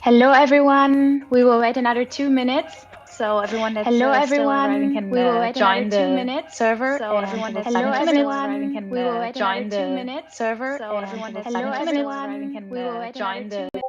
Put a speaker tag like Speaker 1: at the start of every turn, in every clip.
Speaker 1: Hello, everyone. We will wait another 2 minutes. So everyone that's still arriving can join the server. So everyone that's
Speaker 2: Hello,
Speaker 1: arriving can
Speaker 2: everyone.
Speaker 1: join the server.
Speaker 2: So everyone that's
Speaker 1: Hello,
Speaker 2: still
Speaker 1: everyone.
Speaker 2: arriving can
Speaker 1: We will wait
Speaker 2: join
Speaker 1: another 2
Speaker 2: the
Speaker 1: minutes.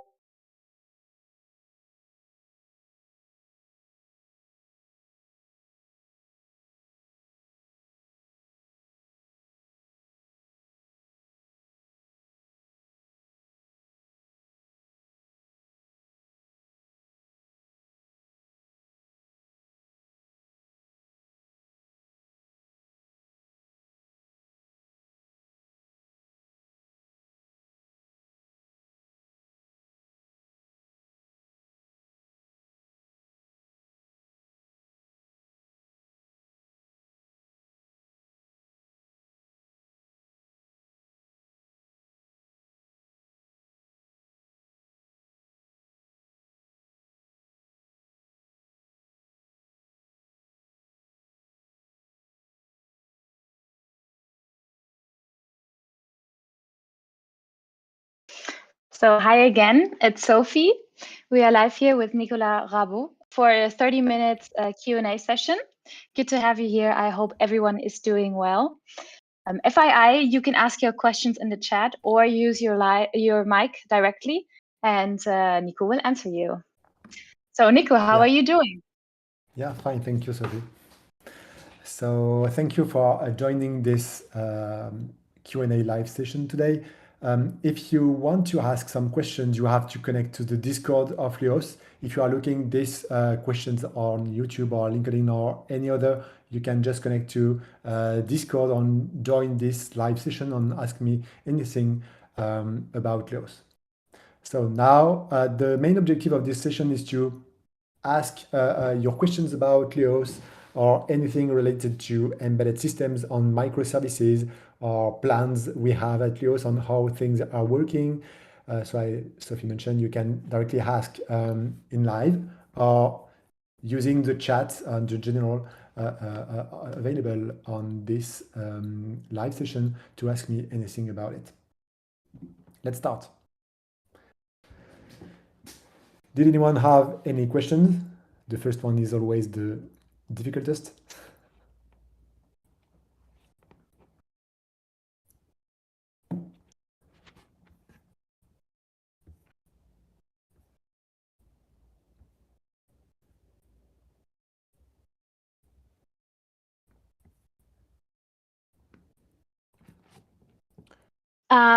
Speaker 1: So hi again, it's Sophie. We are live here with Nicolas Rabault for a 30 minutes Q&A session. Good to have you here. I hope everyone is doing well. FYI, you can ask your questions in the chat or use your mic directly, and Nico will answer you. So Nico, how are you doing?
Speaker 2: Yeah, fine. Thank you, Sophie. So thank you for joining this Q&A live session today. If you want to ask some questions, you have to connect to the Discord of Luos. If you are looking these questions on YouTube or LinkedIn or any other, you can just connect to Discord and join this live session and ask me anything about Luos. So now the main objective of this session is to ask your questions about Luos or anything related to embedded systems on microservices or plans we have at Luos on how things are working. Sophie mentioned you can directly ask in live or using the chat and the general available on this live session to ask me anything about it. Let's start. Did anyone have any questions? The first one is always the difficultest.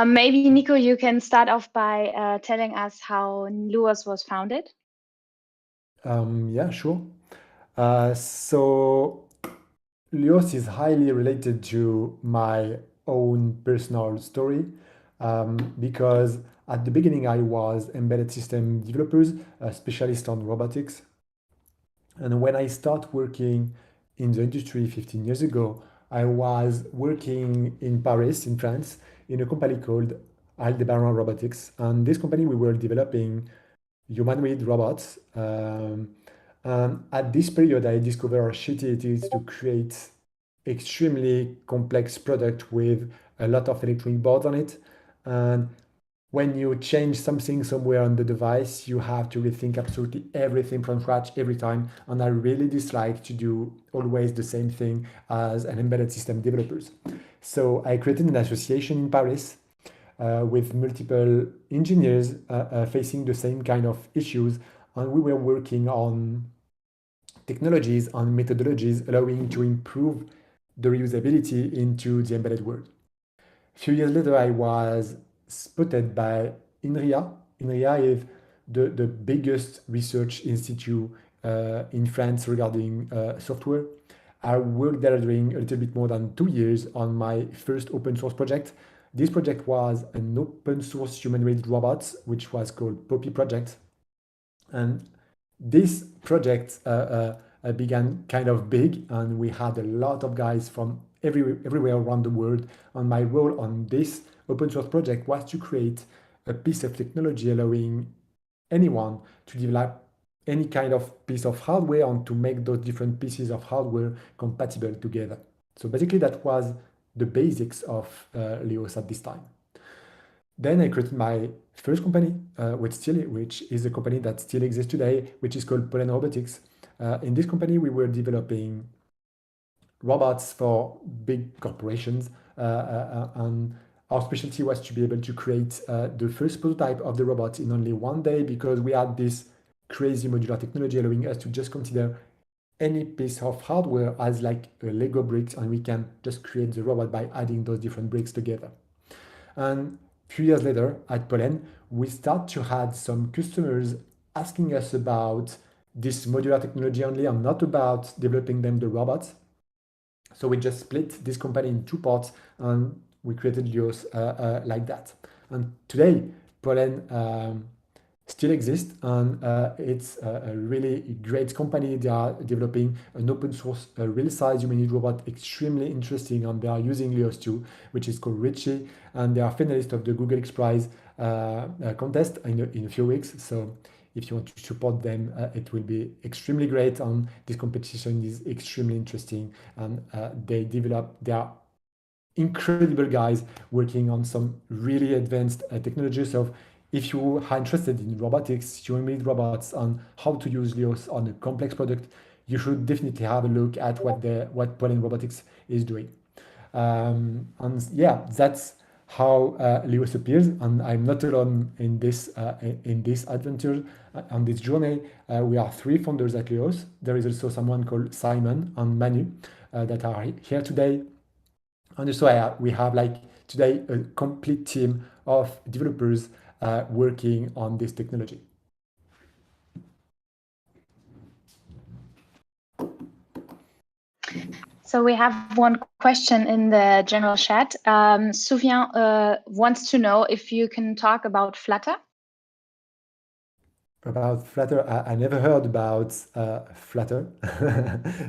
Speaker 1: Maybe Nico, you can start off by telling us how Luos was founded.
Speaker 2: Yeah, sure. So Luos is highly related to my own personal story because at the beginning I was embedded system developers, a specialist on robotics. And when I started working in the industry 15 years ago, I was working in Paris, in France, in a company called Aldebaran Robotics. And this company, we were developing humanoid robots. And at this period, I discovered how shitty it is to create extremely complex product with a lot of electronic boards on it. And when you change something somewhere on the device, you have to rethink absolutely everything from scratch every time. And I really dislike to do always the same thing as an embedded system developers. So I created an association in Paris with multiple engineers facing the same kind of issues. And we were working on technologies and methodologies allowing to improve the reusability into the embedded world. A few years later, I was spotted by INRIA. INRIA is the biggest research institute in France regarding software. I worked there during a little bit more than 2 years on my first open source project. This project was an open source humanoid robot, which was called Poppy Project. And this project began kind of big, and we had a lot of guys from everywhere around the world. And my role on this open source project was to create a piece of technology allowing anyone to develop any kind of piece of hardware and to make those different pieces of hardware compatible together. So basically that was the basics of Luos at this time. Then I created my first company, which is a company that still exists today, which is called Pollen Robotics. In this company, we were developing robots for big corporations, and our specialty was to be able to create the first prototype of the robot in only 1 day, because we had this crazy modular technology allowing us to just consider any piece of hardware as like a Lego bricks, and we can just create the robot by adding those different bricks together. And a few years later at Pollen, we start to have some customers asking us about this modular technology only and not about developing them the robots. So we just split this company in 2 parts and we created Luos like that. And today, Pollen still exists, and it's a really great company. They are developing an open source real size humanoid robot, extremely interesting, and they are using Luos too, which is called Richie, and they are finalists of the Google X Prize contest in a few weeks. So if you want to support them, it will be extremely great, and this competition is extremely interesting, and they are incredible guys working on some really advanced technology. So if you are interested in robotics, humanoid robots, and how to use Luos on a complex product, you should definitely have a look at what Poland Robotics is doing. And yeah, that's how Luos appears. And I'm not alone in this adventure, on this journey. We are three founders at Luos. There is also someone called Simon and Manu that are here today. And also we have like today a complete team of developers working on this technology.
Speaker 1: So we have one question in the general chat. Soufiane wants to know if you can talk about Flutter.
Speaker 2: About Flutter, I never heard about Flutter,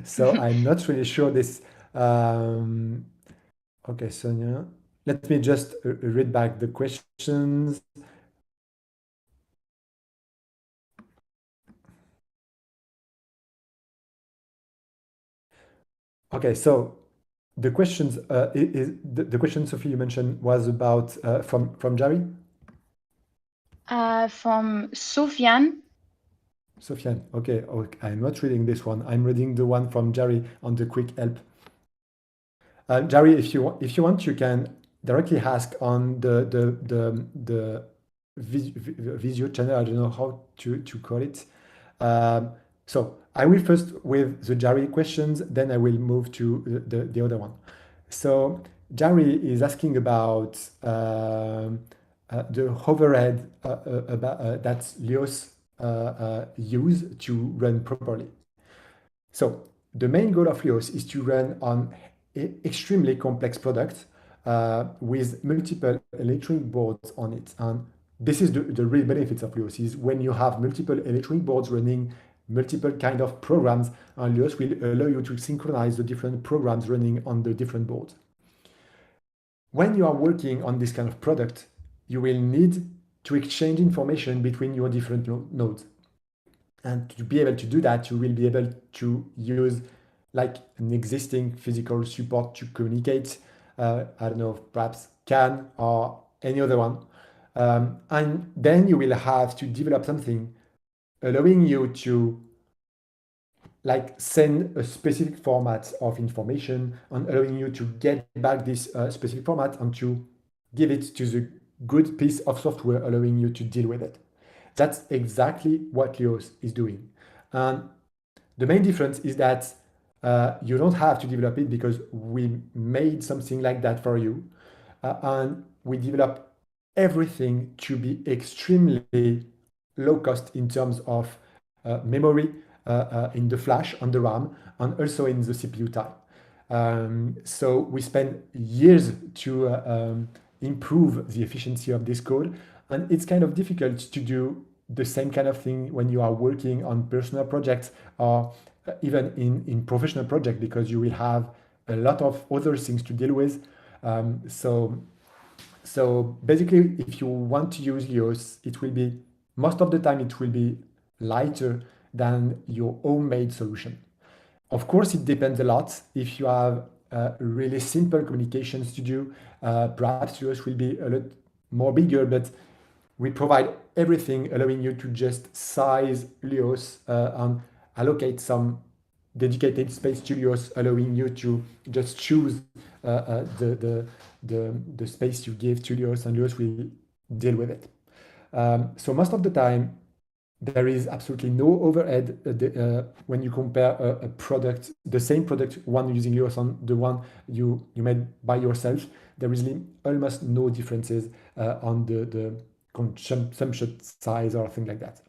Speaker 2: so I'm not really sure this. Okay, Sonia, let me just read back the questions. Okay, so the questions the question, Sophie, you mentioned was about from Jerry?
Speaker 1: From Soufiane.
Speaker 2: Sofiane, okay, I'm not reading this one. I'm reading the one from Jerry on the quick help. Jerry, if you want, you can directly ask on the Visio channel. I don't know how to call it. So I will first with the Jerry questions, then I will move to the other one. So Jerry is asking about the overhead that Luos use to run properly. So the main goal of Luos is to run on extremely complex products with multiple electronic boards on it. And this is the real benefits of Luos is when you have multiple electronic boards running multiple kind of programs, and Luos will allow you to synchronize the different programs running on the different boards. When you are working on this kind of product, you will need to exchange information between your different nodes. And to be able to do that, you will be able to use like an existing physical support to communicate. I don't know, perhaps CAN or any other one. And then you will have to develop something allowing you to like send a specific format of information and allowing you to get back this specific format and to give it to the good piece of software allowing you to deal with it. That's exactly what Luos is doing. And the main difference is that you don't have to develop it because we made something like that for you. And we develop everything to be extremely low cost in terms of memory in the flash on the RAM and also in the CPU time. So we spend years to improve the efficiency of this code, and it's kind of difficult to do the same kind of thing when you are working on personal projects or even in professional projects because you will have a lot of other things to deal with. So basically, if you want to use Luos, it will be most of the time it will be lighter than your homemade solution. Of course, it depends a lot. If you have a really simple communication studio, perhaps Luos will be a lot more bigger, but we provide everything allowing you to just size Luos and allocate some dedicated space to Luos, allowing you to just choose the space you give to Luos, and Luos will deal with it. So most of the time, there is absolutely no overhead when you compare a product, the same product, one using Luos and the one you made by yourself. There is almost no differences on the consumption size or thing like that.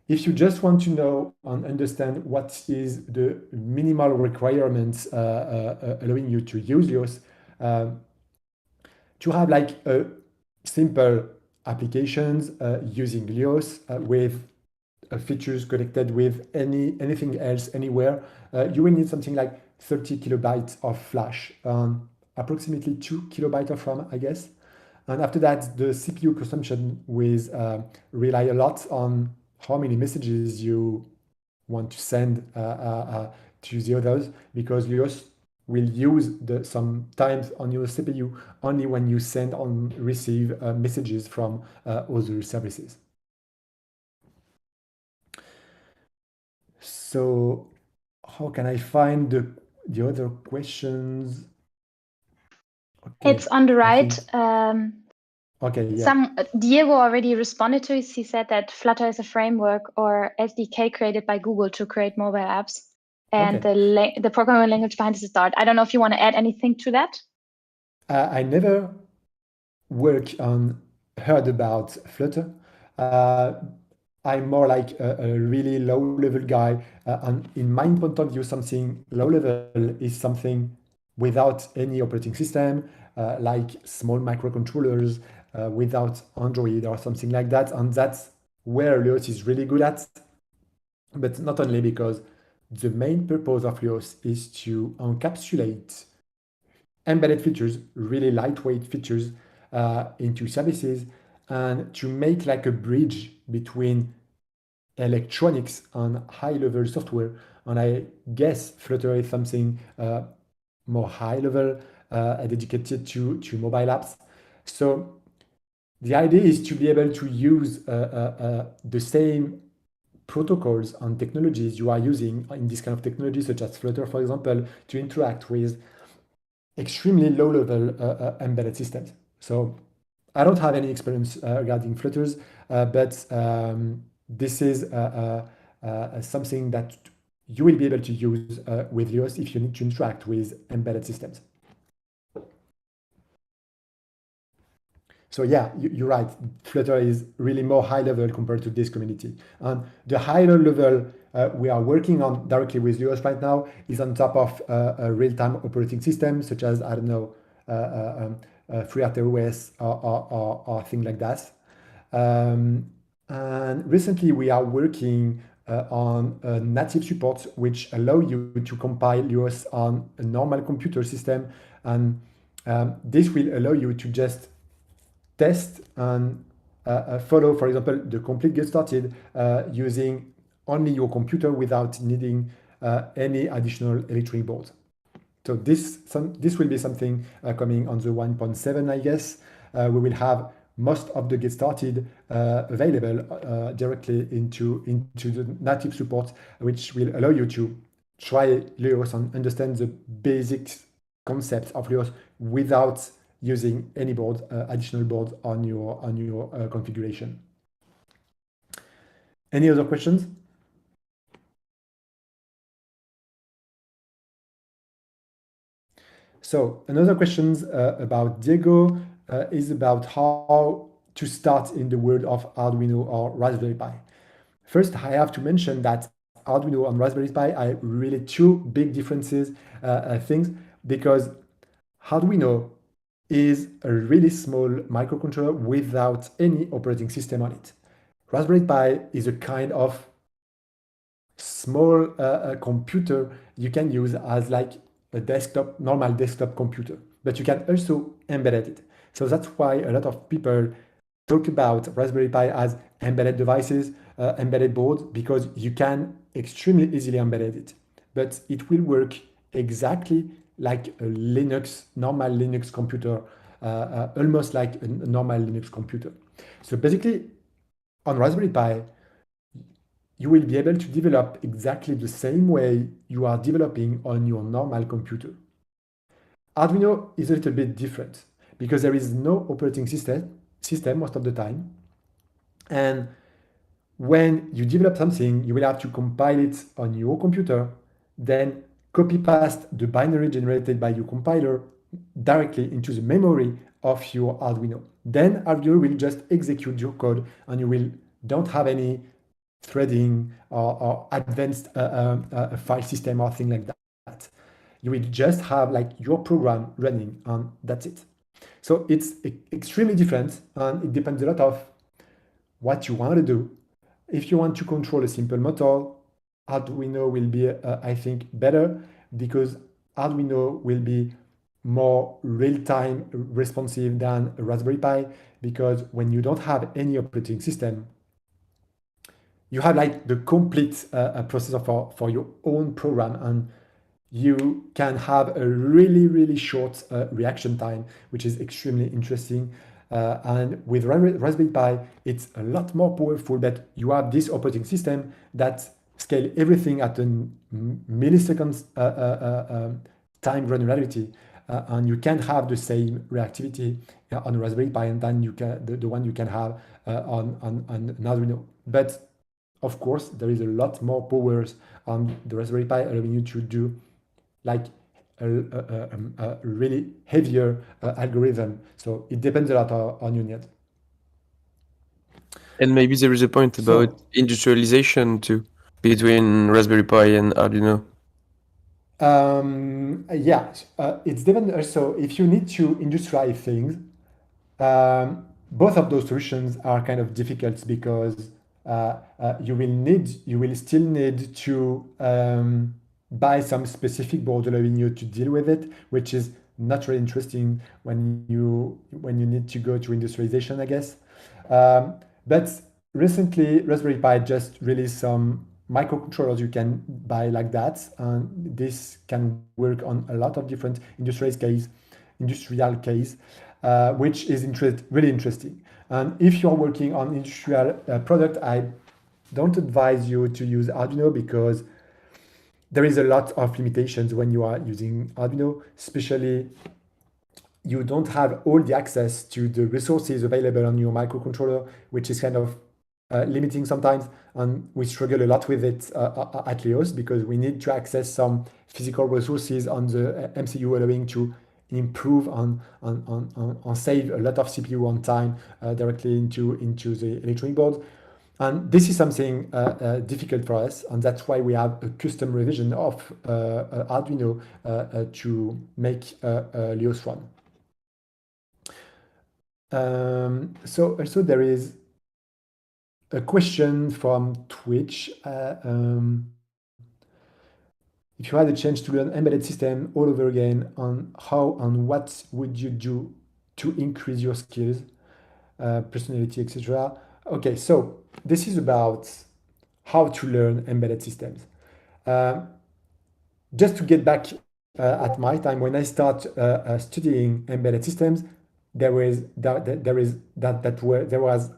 Speaker 2: If you just want to know and understand what is the minimal requirements allowing you to use Luos, to have like a simple applications using Luos with features connected with anything else anywhere, you will need something like 30 kilobytes of flash, approximately 2 kilobytes of RAM, I guess. And after that, the CPU consumption will rely a lot on how many messages you want to send to the others, because Luos will use some times on your CPU only when you send or receive messages from other services. So how can I find the other questions? Okay,
Speaker 1: It's on the
Speaker 2: I
Speaker 1: right.
Speaker 2: think, okay, yeah.
Speaker 1: Diego already responded to it. He said that Flutter is a framework or SDK created by Google to create mobile apps, and
Speaker 2: Okay.
Speaker 1: the programming language behind this is Dart. I don't know if you want to add anything to that.
Speaker 2: I never heard about Flutter. Uh, I'm more like a really low level guy. And in my point of view, something low level is something without any operating system, like small microcontrollers, without Android or something like that. And that's where Luos is really good at. But not only because the main purpose of Luos is to encapsulate embedded features, really lightweight features into services, and to make like a bridge between electronics and high-level software. And I guess Flutter is something more high-level, dedicated to mobile apps. So the idea is to be able to use the same protocols and technologies you are using in this kind of technology, such as Flutter, for example, to interact with extremely low-level embedded systems. So I don't have any experience regarding Flutters, but this is something that you will be able to use with Luos if you need to interact with embedded systems. So yeah, you're right. Flutter is really more high level compared to this community. And the higher level we are working on directly with Luos right now is on top of a real-time operating system, such as, I don't know, FreeRTOS or things like that. And recently we are working on native support, which allow you to compile Luos on a normal computer system. And this will allow you to just test and follow, for example, the complete get started using only your computer without needing any additional electronic board. So this will be something coming on the 1.7, I guess. We will have most of the get started available directly into the native support, which will allow you to try Luos and understand the basic concepts of Luos without using any board, additional board on your configuration. Any other questions? So another questions about Diego is about how to start in the world of Arduino or Raspberry Pi. First, I have to mention that Arduino and Raspberry Pi are really two big differences things, because Arduino is a really small microcontroller without any operating system on it. Raspberry Pi is a kind of small computer you can use as like a normal desktop computer, but you can also embed it. So that's why a lot of people talk about Raspberry Pi as embedded devices, embedded boards, because you can extremely easily embed it. But it will work exactly like a normal Linux computer, almost like a normal Linux computer. So basically, on Raspberry Pi, you will be able to develop exactly the same way you are developing on your normal computer. Arduino is a little bit different because there is no operating system most of the time. And when you develop something, you will have to compile it on your computer, then copy paste the binary generated by your compiler directly into the memory of your Arduino. Then Arduino will just execute your code and you don't have any threading or advanced file system or thing like that. You will just have like your program running and that's it. So it's extremely different and it depends a lot of what you want to do. If you want to control a simple motor, Arduino will be, I think, better because Arduino will be more real-time responsive than a Raspberry Pi, because when you don't have any operating system, you have like the complete processor for your own program, and you can have a really, really short reaction time, which is extremely interesting. And with Raspberry Pi, it's a lot more powerful that you have this operating system that scale everything at a milliseconds time granularity. And you can have the same reactivity on Raspberry Pi and then you can the one you can have on an Arduino. But of course, there is a lot more powers on the Raspberry Pi, allowing you to do like a really heavier algorithm. So it depends a lot on your need.
Speaker 3: And maybe there is a point about
Speaker 2: So
Speaker 3: industrialization too between Raspberry Pi and Arduino.
Speaker 2: yeah, it's depends also if you need to industrialize things. Both of those solutions are kind of difficult because you will still need to buy some specific board allowing you to deal with it, which is not really interesting when you need to go to industrialization, I guess. But recently, Raspberry Pi just released some microcontrollers you can buy like that, and this can work on a lot of different industrial case, which is really interesting. And if you're working on industrial product, I don't advise you to use Arduino because there is a lot of limitations when you are using Arduino, especially you don't have all the access to the resources available on your microcontroller, which is kind of limiting sometimes. And we struggle a lot with it at Luos because we need to access some physical resources on the MCU, allowing to improve on save a lot of CPU on time directly into the electronic board. And this is something difficult for us, and that's why we have a custom revision of Arduino to make Luos run. So also there is a question from Twitch. If you had a chance to learn embedded system all over again, on how and what would you do to increase your skills, personality, etc.? Okay, so this is about how to learn embedded systems. Just to get back at my time when I start studying embedded systems, there was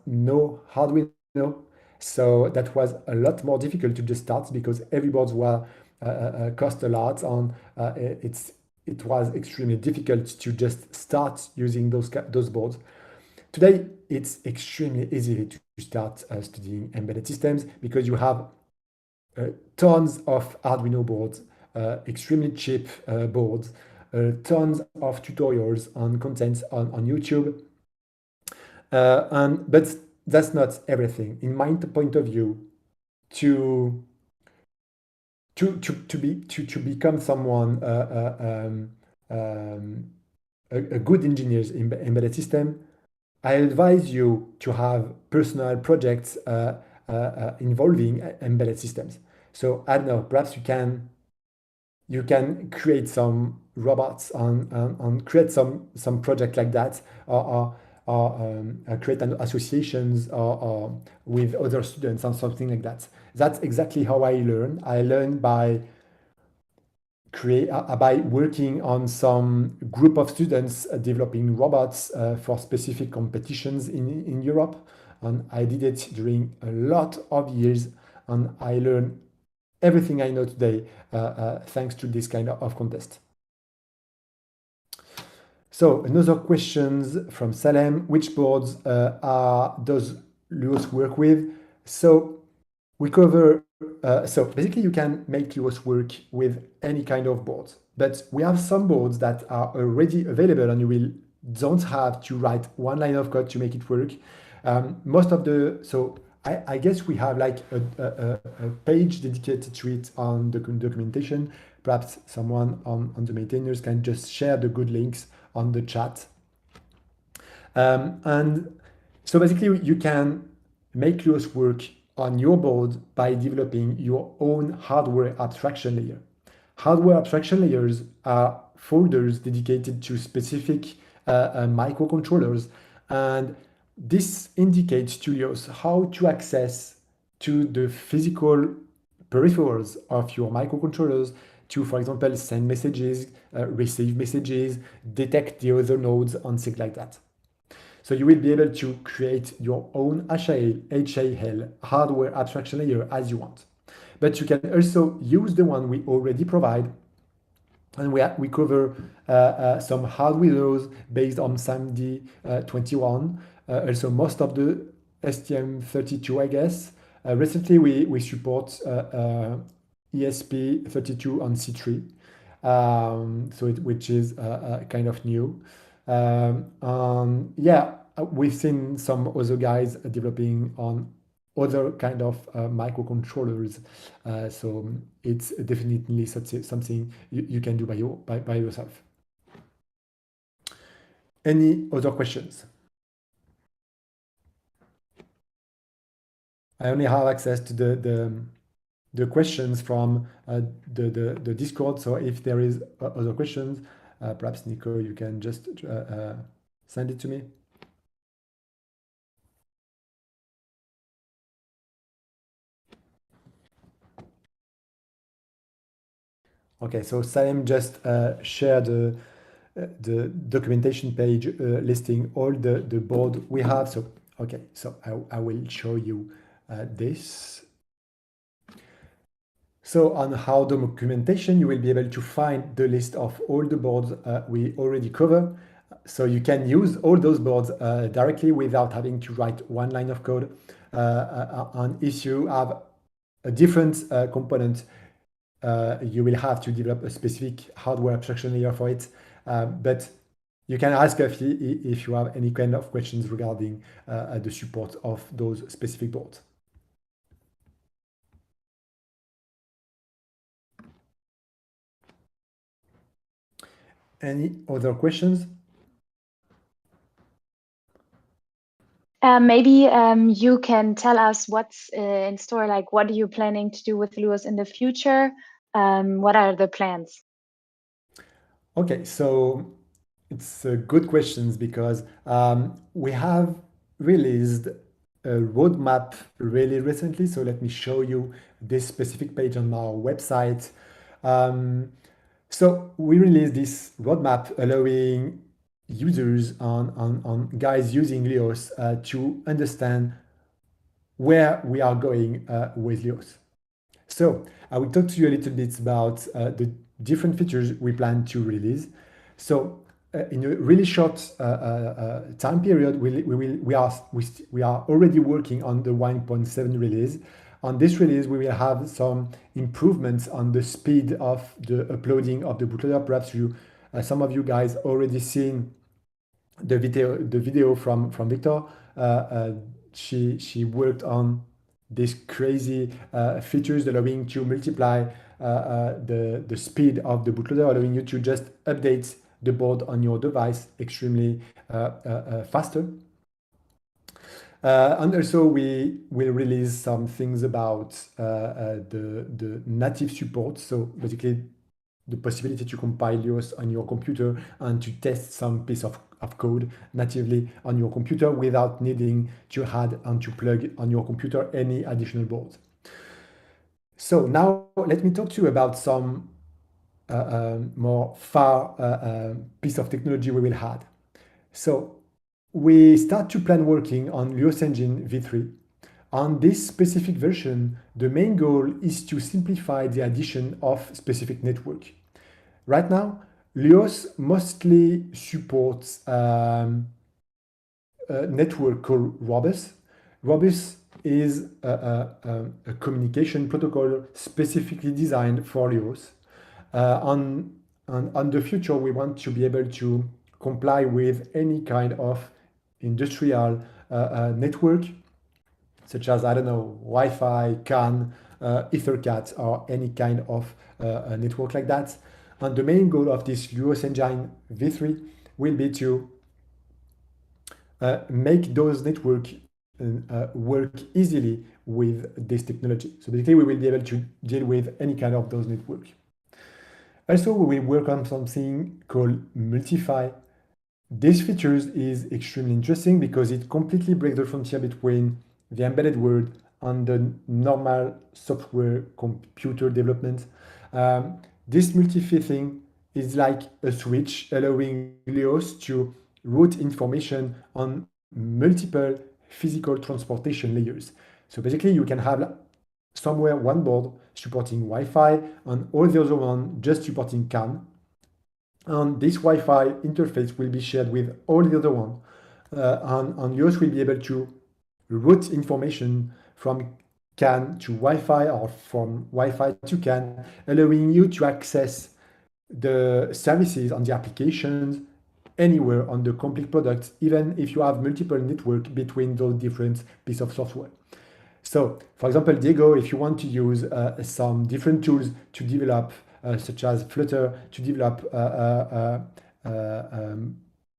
Speaker 2: no Arduino, so that was a lot more difficult to just start because every boards were cost a lot, and it was extremely difficult to just start using those boards. Today, it's extremely easy to start studying embedded systems because you have tons of Arduino boards, extremely cheap boards, tons of tutorials and content on YouTube. But that's not everything. In my point of view, to become someone a good engineer in embedded system, I advise you to have personal projects involving embedded systems. So I don't know, perhaps you can create some robots and create some project like that, or create an associations or with other students and something like that. That's exactly how I learn. I learn by working on some group of students developing robots for specific competitions in Europe. And I did it during a lot of years, and I learned everything I know today thanks to this kind of contest. So another questions from Salem: which boards does Luos work with? So we cover. So basically, you can make Luos work with any kind of boards, but we have some boards that are already available, and you don't have to write one line of code to make it work. I guess we have like a page dedicated to it on the documentation. Perhaps someone on the maintainers can just share the good links on the chat. And so basically you can make Luos work on your board by developing your own hardware abstraction layer. Hardware abstraction layers are folders dedicated to specific microcontrollers, and this indicates to Luos how to access to the physical peripherals of your microcontrollers to, for example, send messages, receive messages, detect the other nodes, and things like that. So you will be able to create your own HAL, hardware abstraction layer, as you want. But you can also use the one we already provide, and we cover some Arduinos based on SAMD21, also most of the STM32, I guess. Recently, we support ESP32 on C3, which is kind of new. Yeah, we've seen some other guys developing on other kind of microcontrollers. So it's definitely something you can do by yourself. Any other questions? I only have access to the questions from the Discord. So if there is other questions, perhaps Nico, you can just send it to me. Okay, so Salem just shared the documentation page listing all the board we have. So okay, so I will show you this. So on how documentation, you will be able to find the list of all the boards we already cover. So you can use all those boards directly without having to write one line of code. And if you have a different component, you will have to develop a specific hardware abstraction layer for it. But you can ask us if you have any kind of questions regarding the support of those specific boards. Any other questions?
Speaker 1: Maybe you can tell us what's in store, like what are you planning to do with Luos in the future? What are the plans? Okay,
Speaker 2: so it's good questions because we have released a roadmap really recently. So let me show you this specific page on our website. So we released this roadmap allowing users on guys using Luos to understand where we are going with Luos. So I will talk to you a little bit about the different features we plan to release. So in a really short time period, we are already working on the 1.7 release. On this release, we will have some improvements on the speed of the uploading of the bootloader. Perhaps some of you guys already seen the video from Victor. She worked on these crazy features allowing to multiply the speed of the bootloader, allowing you to just update the board on your device extremely faster. And also we will release some things about the native support. So basically the possibility to compile Luos on your computer and to test some piece of code natively on your computer without needing to add and to plug on your computer any additional boards. So now let me talk to you about some more far piece of technology we will add. So we start to plan working on Luos Engine v3. On this specific version, the main goal is to simplify the addition of specific network. Right now, Luos mostly supports a network called Robust. Robust is a communication protocol specifically designed for Luos. On the future, we want to be able to comply with any kind of industrial network, such as, I don't know, Wi-Fi, CAN, Ethercat, or any kind of network like that. And the main goal of this Luos Engine v3 will be to make those networks work easily with this technology. So basically, we will be able to deal with any kind of those networks. Also, we will work on something called Multify. This feature is extremely interesting because it completely breaks the frontier between the embedded world and the normal software computer development. This Multify thing is like a switch allowing Luos to route information on multiple physical transportation layers. So basically you can have somewhere one board supporting Wi-Fi and all the other one just supporting CAN. And this Wi-Fi interface will be shared with all the other one. And Luos will be able to route information from CAN to Wi-Fi or from Wi-Fi to CAN, allowing you to access the services on the applications anywhere on the complete product, even if you have multiple network between those different pieces of software. So, for example, Diego, if you want to use some different tools to develop, such as Flutter, to develop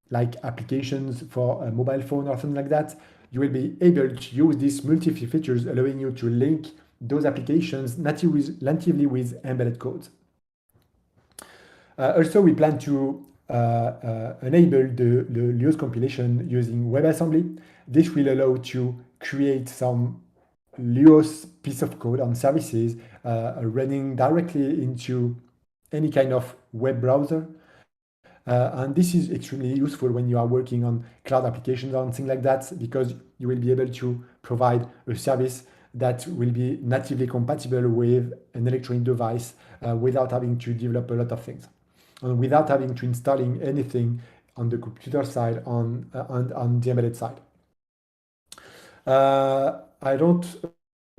Speaker 2: like applications for a mobile phone or something like that, you will be able to use these Multify features, allowing you to link those applications natively with embedded code. Also, we plan to enable the Luos compilation using WebAssembly. This will allow to create some Luos piece of code on services running directly into any kind of web browser. And this is extremely useful when you are working on cloud applications or things like that, because you will be able to provide a service that will be natively compatible with an electronic device without having to develop a lot of things, and without having to installing anything on the computer side on the embedded side. I don't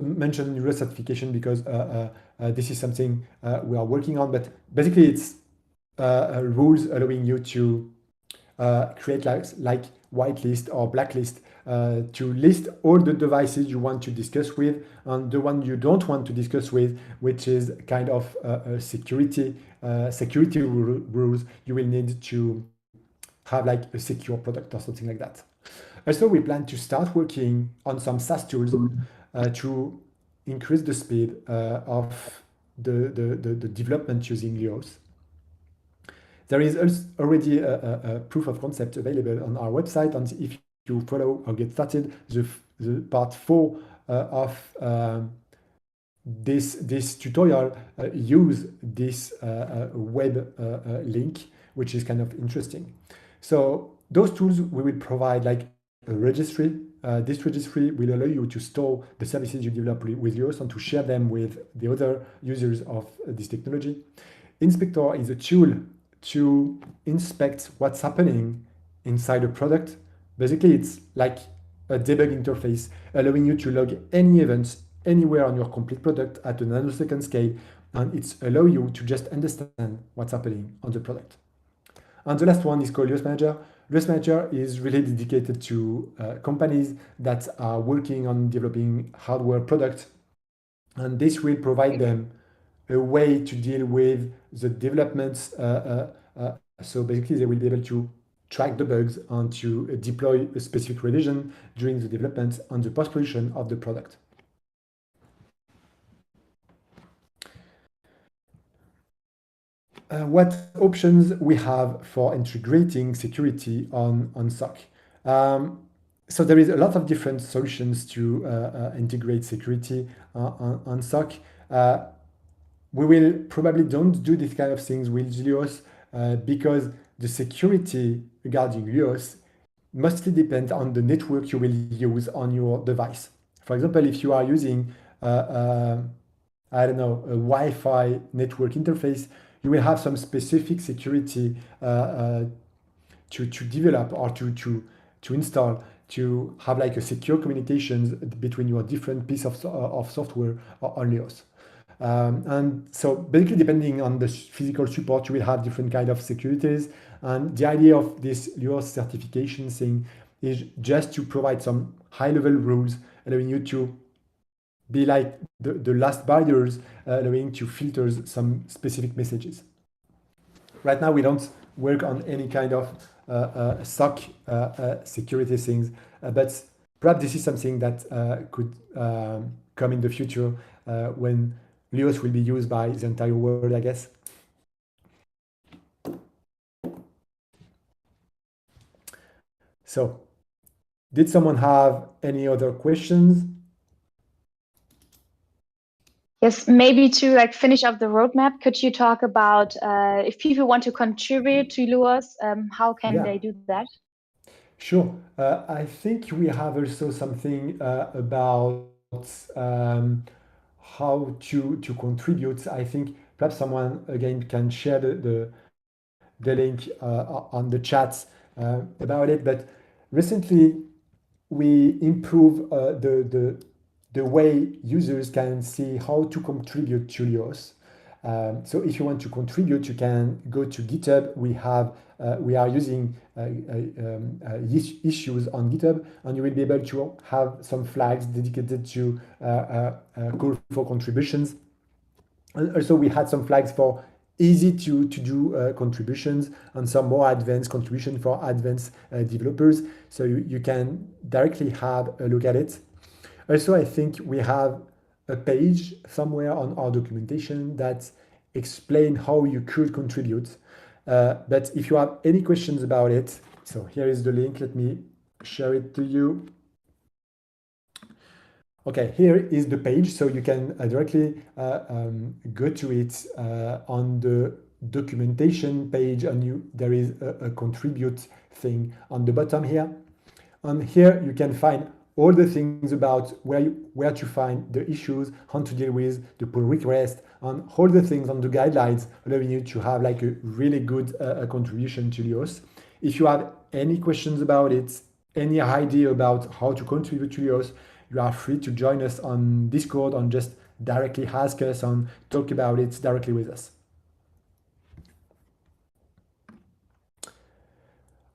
Speaker 2: mention Luos certification because this is something we are working on, but basically it's rules allowing you to create like whitelist or blacklist to list all the devices you want to discuss with and the one you don't want to discuss with, which is kind of security rules you will need to have like a secure product or something like that. Also, we plan to start working on some SaaS tools to increase the speed of the development using Luos. There is already a proof of concept available on our website, and if you follow or get started, the part 4 of this tutorial use this web link, which is kind of interesting. So those tools we will provide like a registry. This registry will allow you to store the services you develop with Luos and to share them with the other users of this technology. Inspector is a tool to inspect what's happening inside a product. Basically, it's like a debug interface allowing you to log any events anywhere on your complete product at a nanosecond scale, and it's allow you to just understand what's happening on the product. And the last one is called Luos Manager. Luos Manager is really dedicated to companies that are working on developing hardware products, and this will provide them a way to deal with the developments. So basically, they will be able to track the bugs and to deploy a specific revision during the development and the post-production of the product. What options we have for integrating security on SOC? So there is a lot of different solutions to integrate security on SOC. We will probably don't do this kind of things with Luos because the security regarding Luos mostly depends on the network you will use on your device. For example, if you are using I don't know, a Wi-Fi network interface, you will have some specific security to develop or to install to have like a secure communications between your different piece of software on Luos. And so basically, depending on the physical support, you will have different kind of securities. And the idea of this Luos certification thing is just to provide some high-level rules, allowing you to be like the last barriers, allowing to filter some specific messages. Right now, we don't work on any kind of SOC security things, but perhaps this is something that could come in the future when Luos will be used by the entire world, I guess. So, did someone have any other questions?
Speaker 1: Yes, maybe to like finish up the roadmap, could you talk about if people want to contribute to Luos, how can they do that?
Speaker 2: Sure. I think we have also something about how to contribute. I think perhaps someone again can share the link on the chat about it. But recently we improve the way users can see how to contribute to Luos. So if you want to contribute, you can go to GitHub. We are using issues on GitHub, and you will be able to have some flags dedicated to call for contributions. And also, we had some flags for easy to do contributions and some more advanced contribution for advanced developers. So you can directly have a look at it. Also, I think we have a page somewhere on our documentation that explains how you could contribute. But if you have any questions about it, so here is the link. Let me share it to you. Okay, here is the page, so you can directly go to it on the documentation page, and there is a contribute thing on the bottom here. And here you can find all the things about where to find the issues, how to deal with the pull request, and all the things on the guidelines, allowing you to have like a really good contribution to Luos. If you have any questions about it, any idea about how to contribute to Luos, you are free to join us on Discord and just directly ask us and talk about it directly with us.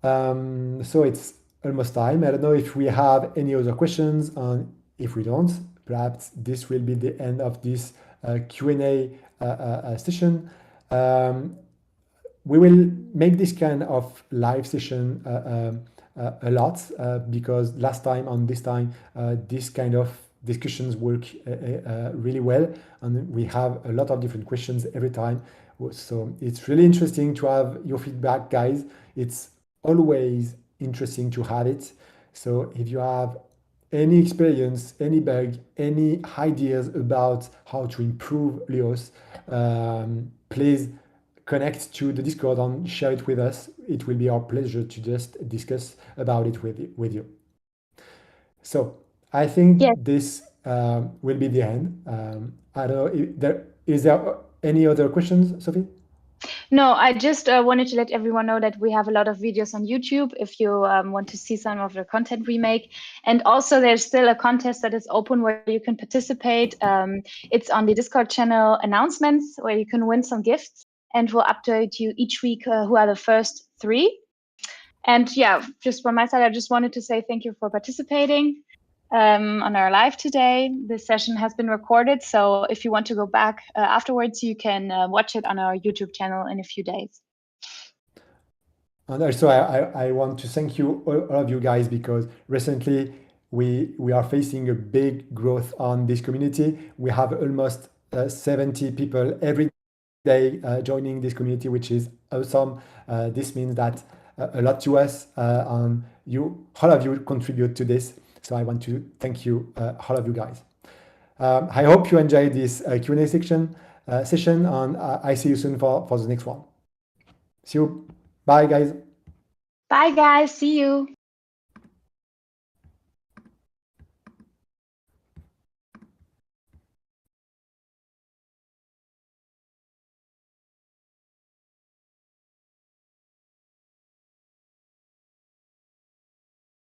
Speaker 2: So it's almost time. I don't know if we have any other questions, and if we don't, perhaps this will be the end of this Q&A session. We will make this kind of live session a lot because last time and this time this kind of discussions work really well, and we have a lot of different questions every time. So it's really interesting to have your feedback, guys. It's always interesting to have it. So if you have any experience, any bug, any ideas about how to improve Luos, please connect to the Discord and share it with us. It will be our pleasure to just discuss about it with you. So I think this will be the end. I don't know, is there any other questions, Sophie?
Speaker 1: No, I just wanted to let everyone know that we have a lot of videos on YouTube if you want to see some of the content we make. And also there's still a contest that is open where you can participate. It's on the Discord channel announcements where you can win some gifts, and we'll update you each week who are the first 3. And yeah, just from my side, I just wanted to say thank you for participating on our live today. This session has been recorded, so if you want to go back afterwards, you can watch it on our YouTube channel in a few days.
Speaker 2: And also, I want to thank you, all of you guys, because recently we are facing a big growth on this community. We have almost 70 people every day joining this community, which is awesome. This means that a lot to us, and all of you contribute to this. So I want to thank you, all of you guys. I hope you enjoyed this Q&A session, and I see you soon for the next one. See you. Bye, guys.
Speaker 1: Bye, guys. See you.